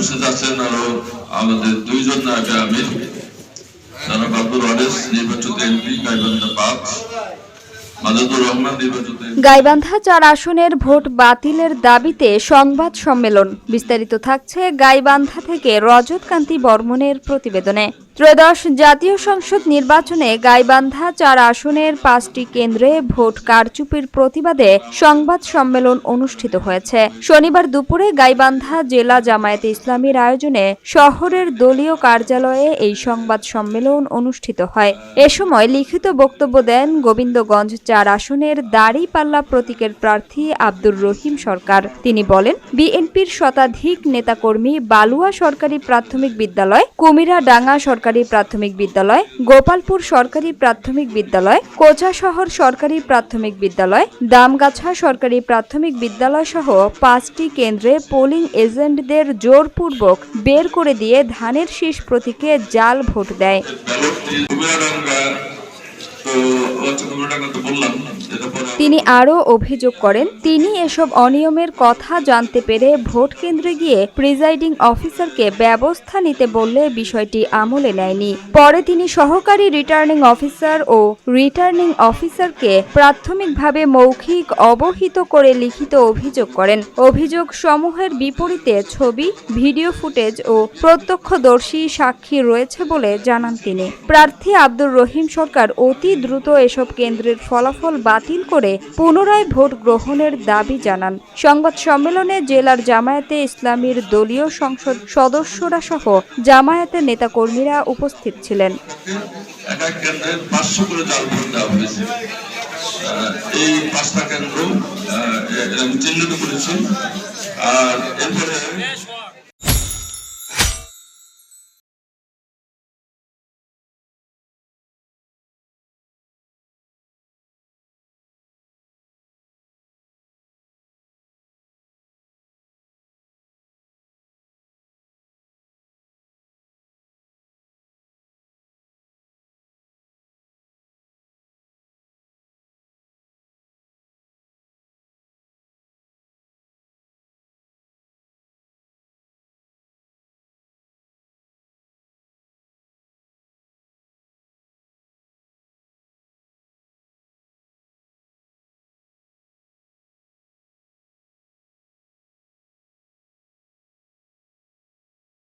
উপস্থিত আছেন আরো আমাদের দুইজন নায়েবে আমির, জনাব আব্দুল ওয়ারিস নির্বাচিত এমপি গাইবান্ধা ৫, মাদুদুর রহমান নির্বাচিত গাইবান্ধা ৪ আসনের ভোট বাতিলের দাবিতে সংবাদ সম্মেলন। বিস্তারিত থাকছে গাইবান্ধা থেকে রজত কান্তি বর্মনের প্রতিবেদনে। ত্রয়োদশ জাতীয় সংসদ নির্বাচনে গাইবান্ধা ৪ আসনের ৫টি কেন্দ্রে ভোট কারচুপির প্রতিবাদে সংবাদ সম্মেলন অনুষ্ঠিত হয়েছে। শনিবার দুপুরে গাইবান্ধা জেলা জামায়াতে ইসলামীর আয়োজনে শহরের দলীয় কার্যালয়ে এই সংবাদ সম্মেলন অনুষ্ঠিত হয়। এ সময় লিখিত বক্তব্য দেন গোবিন্দগঞ্জ ৪ আসনের দাঁড়িপাল্লা প্রতীকের প্রার্থী আব্দুর রহিম সরকার। তিনি বলেন, বিএনপির শতাধিক নেতাকর্মী বালুয়া সরকারি প্রাথমিক বিদ্যালয়, কুমিরাডাঙ্গা সরকারি প্রাথমিক বিদ্যালয়, গোপালপুর সরকারি প্রাথমিক বিদ্যালয়, কোচাশহর সরকারি প্রাথমিক বিদ্যালয়, দামগাছা সরকারি প্রাথমিক বিদ্যালয় সহ ৫টি কেন্দ্রে পোলিং এজেন্টদের জোরপূর্বক বের করে দিয়ে ধানের শীষ প্রতীকে জাল ভোট দেয়। তিনি আরও অভিযোগ করেন, তিনি এসব অনিয়মের কথা জানতে পেরে ভোট কেন্দ্রে গিয়ে প্রিজাইডিং অফিসারকে ব্যবস্থা নিতে বললে বিষয়টি আমলে নেয়নি। পরে তিনি সহকারী রিটার্নিং অফিসার ও রিটার্নিং অফিসারকে প্রাথমিকভাবে মৌখিক অবহিত করে লিখিত অভিযোগ করেন। অভিযোগ সমূহের বিপরীতে ছবি, ভিডিও ফুটেজ ও প্রত্যক্ষদর্শী সাক্ষী রয়েছে বলে জানান তিনি। প্রার্থী আব্দুর রহিম সরকার অতি দ্রুত এসব কেন্দ্রের ফলাফল বাতিল করে পুনরায় ভোট গ্রহণের দাবি জানান। সংবাদ সম্মেলনে জেলার জামায়াতে ইসলামীর দলীয় সংসদ সদস্যরা সহ জামায়াতের নেতাকর্মীরা উপস্থিত ছিলেন। এই ৫টা কেন্দ্র চিহ্নিত করেছি। আর এরপরে